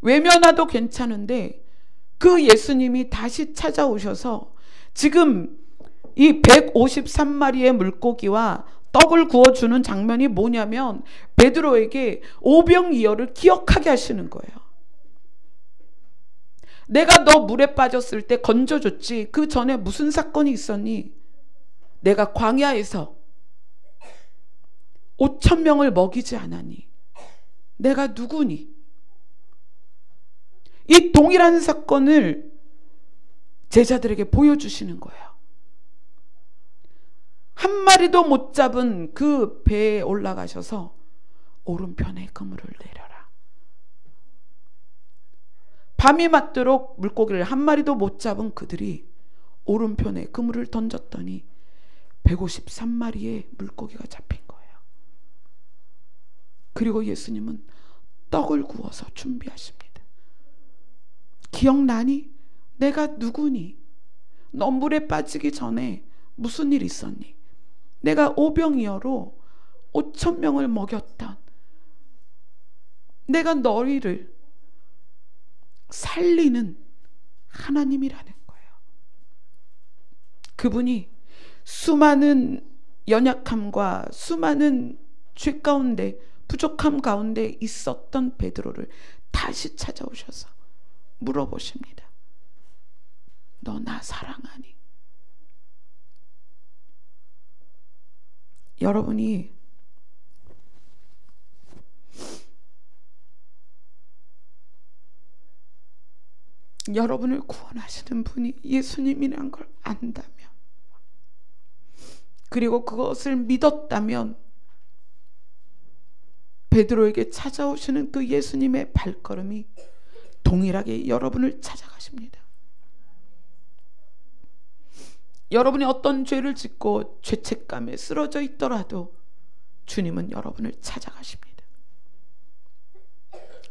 Speaker 1: 외면하도 괜찮은데 그 예수님이 다시 찾아오셔서 지금 이 153마리의 물고기와 떡을 구워주는 장면이 뭐냐면 베드로에게 오병이어를 기억하게 하시는 거예요. 내가 너 물에 빠졌을 때 건져줬지. 그 전에 무슨 사건이 있었니? 내가 광야에서 5,000명을 먹이지 않았니? 내가 누구니? 이 동일한 사건을 제자들에게 보여주시는 거예요. 한 마리도 못 잡은 그 배에 올라가셔서 오른편에 그물을 내려라. 밤이 맞도록 물고기를 한 마리도 못 잡은 그들이 오른편에 그물을 던졌더니 153마리의 물고기가 잡힌 거예요. 그리고 예수님은 떡을 구워서 준비하십니다. 기억나니? 내가 누구니? 너 물에 빠지기 전에 무슨 일 있었니? 내가 오병이어로 5,000명을 먹였던, 내가 너희를 살리는 하나님이라는 거예요. 그분이 수많은 연약함과 수많은 죄 가운데, 부족함 가운데 있었던 베드로를 다시 찾아오셔서 물어보십니다. 너 나 사랑하니? 여러분이 여러분을 구원하시는 분이 예수님이란 걸 안다면, 그리고 그것을 믿었다면 베드로에게 찾아오시는 그 예수님의 발걸음이 동일하게 여러분을 찾아가십니다. 여러분이 어떤 죄를 짓고 죄책감에 쓰러져 있더라도 주님은 여러분을 찾아가십니다.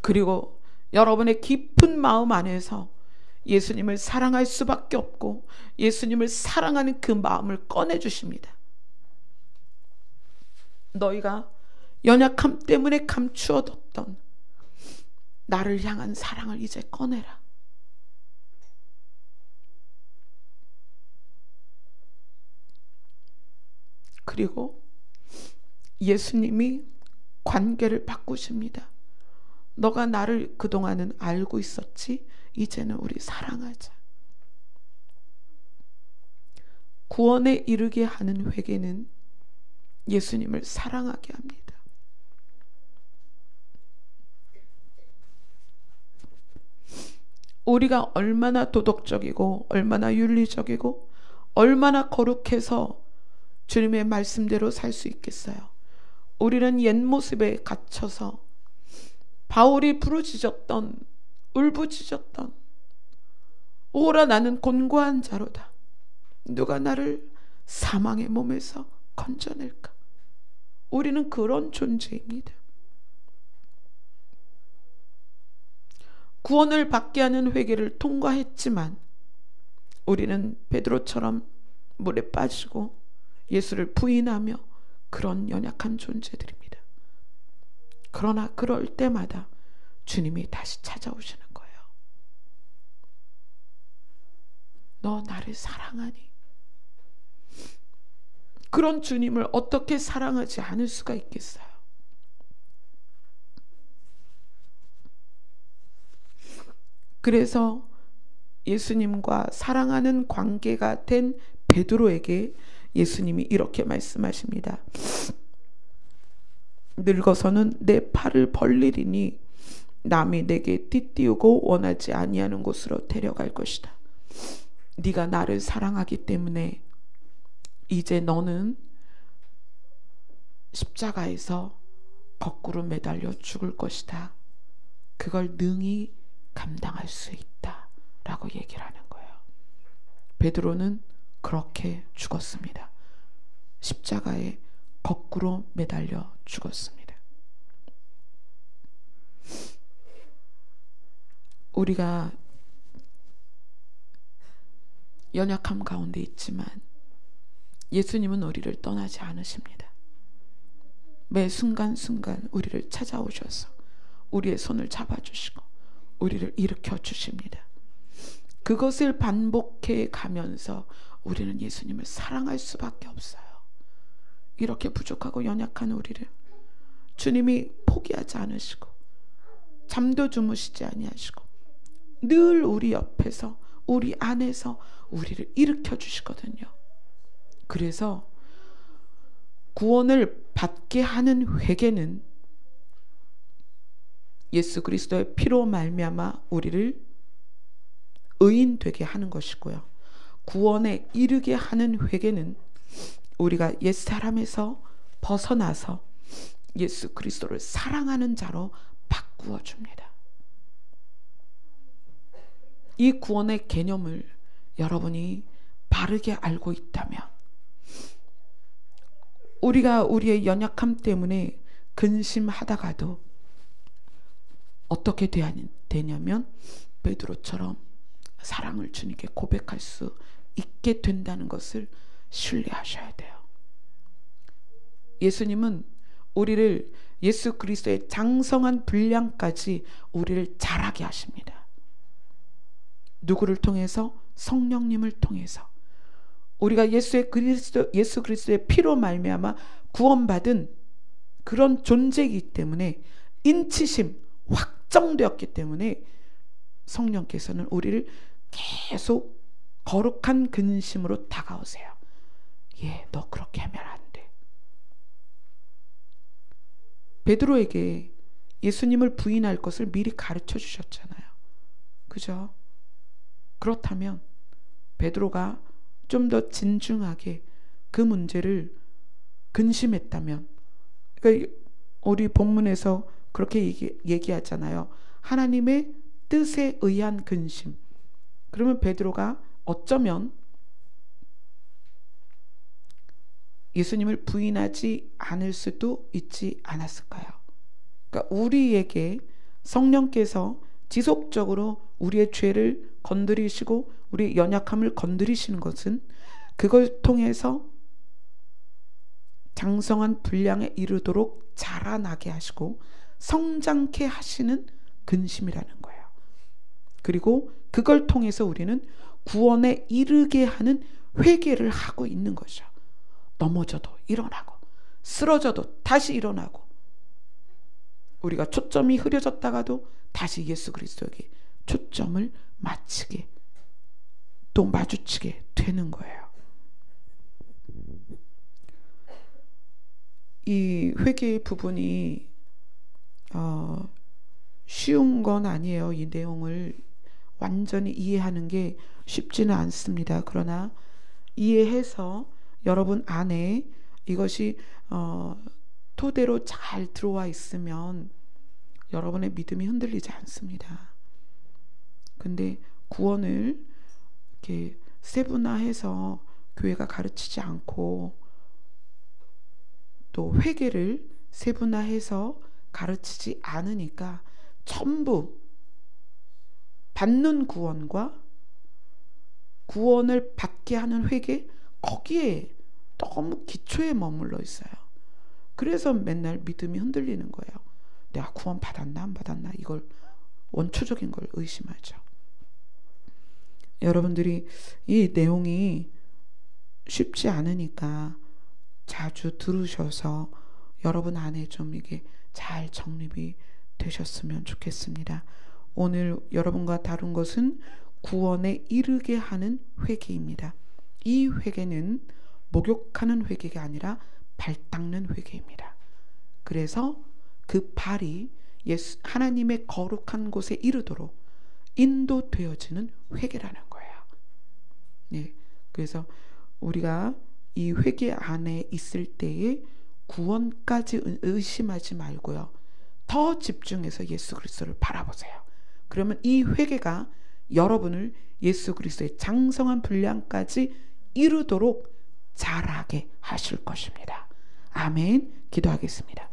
Speaker 1: 그리고 여러분의 깊은 마음 안에서 예수님을 사랑할 수밖에 없고 예수님을 사랑하는 그 마음을 꺼내주십니다. 너희가 연약함 때문에 감추어뒀던 나를 향한 사랑을 이제 꺼내라. 그리고 예수님이 관계를 바꾸십니다. 너가 나를 그동안은 알고 있었지? 이제는 우리 사랑하자. 구원에 이르게 하는 회개는 예수님을 사랑하게 합니다. 우리가 얼마나 도덕적이고 얼마나 윤리적이고 얼마나 거룩해서 주님의 말씀대로 살 수 있겠어요. 우리는 옛 모습에 갇혀서 바울이 부르짖었던, 울부짖었던, 오라 나는 곤고한 자로다. 누가 나를 사망의 몸에서 건져낼까? 우리는 그런 존재입니다. 구원을 받게 하는 회개를 통과했지만 우리는 베드로처럼 물에 빠지고 예수를 부인하며 그런 연약한 존재들입니다. 그러나 그럴 때마다 주님이 다시 찾아오시는 거예요. 너 나를 사랑하니? 그런 주님을 어떻게 사랑하지 않을 수가 있겠어요? 그래서 예수님과 사랑하는 관계가 된 베드로에게 예수님이 이렇게 말씀하십니다. 늙어서는 내 팔을 벌리리니 남이 내게 띠띠우고 원하지 아니하는 곳으로 데려갈 것이다. 네가 나를 사랑하기 때문에 이제 너는 십자가에서 거꾸로 매달려 죽을 것이다. 그걸 능히 감당할 수 있다 라고 얘기를 하는 거예요. 베드로는 그렇게 죽었습니다. 십자가에 거꾸로 매달려 죽었습니다. 우리가 연약함 가운데 있지만 예수님은 우리를 떠나지 않으십니다. 매 순간순간 우리를 찾아오셔서 우리의 손을 잡아주시고 우리를 일으켜 주십니다. 그것을 반복해 가면서 우리는 예수님을 사랑할 수밖에 없어요. 이렇게 부족하고 연약한 우리를 주님이 포기하지 않으시고 잠도 주무시지 아니하시고 늘 우리 옆에서 우리 안에서 우리를 일으켜 주시거든요. 그래서 구원을 받게 하는 회개는 예수 그리스도의 피로 말미암아 우리를 의인 되게 하는 것이고요. 구원에 이르게 하는 회개는 우리가 옛사람에서 벗어나서 예수 그리스도를 사랑하는 자로 바꾸어 줍니다. 이 구원의 개념을 여러분이 바르게 알고 있다면 우리가 우리의 연약함 때문에 근심하다가도 어떻게 되냐면 베드로처럼 사랑을 주님께 고백할 수 있게 된다는 것을 신뢰하셔야 돼요. 예수님은 우리를 예수 그리스도의 장성한 분량까지 우리를 자라게 하십니다. 누구를 통해서? 성령님을 통해서. 우리가 예수 그리스도의 피로 말미암아 구원받은 그런 존재이기 때문에 인치심 확정되었기 때문에 성령께서는 우리를 계속 거룩한 근심으로 다가오세요. 너 그렇게 하면 안 돼. 베드로에게 예수님을 부인할 것을 미리 가르쳐 주셨잖아요. 그죠? 그렇다면 베드로가 좀 더 진중하게 그 문제를 근심했다면, 그러니까 우리 본문에서 그렇게 얘기하잖아요. 하나님의 뜻에 의한 근심. 그러면 베드로가 어쩌면 예수님을 부인하지 않을 수도 있지 않았을까요? 그러니까 우리에게 성령께서 지속적으로 우리의 죄를 건드리시고 우리의 연약함을 건드리시는 것은 그걸 통해서 장성한 분량에 이르도록 자라나게 하시고 성장케 하시는 근심이라는 거예요. 그리고 그걸 통해서 우리는 구원에 이르게 하는 회개를 하고 있는 거죠. 넘어져도 일어나고 쓰러져도 다시 일어나고 우리가 초점이 흐려졌다가도 다시 예수 그리스도에게 초점을 맞추게 또 마주치게 되는 거예요. 이 회개의 부분이 쉬운 건 아니에요. 이 내용을 완전히 이해하는 게 쉽지는 않습니다. 그러나 이해해서 여러분 안에 이것이 토대로 잘 들어와 있으면 여러분의 믿음이 흔들리지 않습니다. 근데 구원을 이렇게 세분화해서 교회가 가르치지 않고 또 회개를 세분화해서 가르치지 않으니까 전부 받는 구원과 구원을 받게 하는 회개, 거기에 너무 기초에 머물러 있어요. 그래서 맨날 믿음이 흔들리는 거예요. 내가 구원 받았나 안 받았나, 이걸 원초적인 걸 의심하죠. 여러분들이 이 내용이 쉽지 않으니까 자주 들으셔서 여러분 안에 좀 이게 잘 정립이 되셨으면 좋겠습니다. 오늘 여러분과 다룬 것은 구원에 이르게 하는 회개입니다. 이 회개는 목욕하는 회개가 아니라 발 닦는 회개입니다. 그래서 그 발이 하나님의 거룩한 곳에 이르도록 인도되어지는 회개라는 거예요. 네, 그래서 우리가 이 회개 안에 있을 때에 구원까지 의심하지 말고요. 더 집중해서 예수 그리스도를 바라보세요. 그러면 이 회개가 여러분을 예수 그리스도의 장성한 분량까지 이루도록 자라게 하실 것입니다. 아멘. 기도하겠습니다.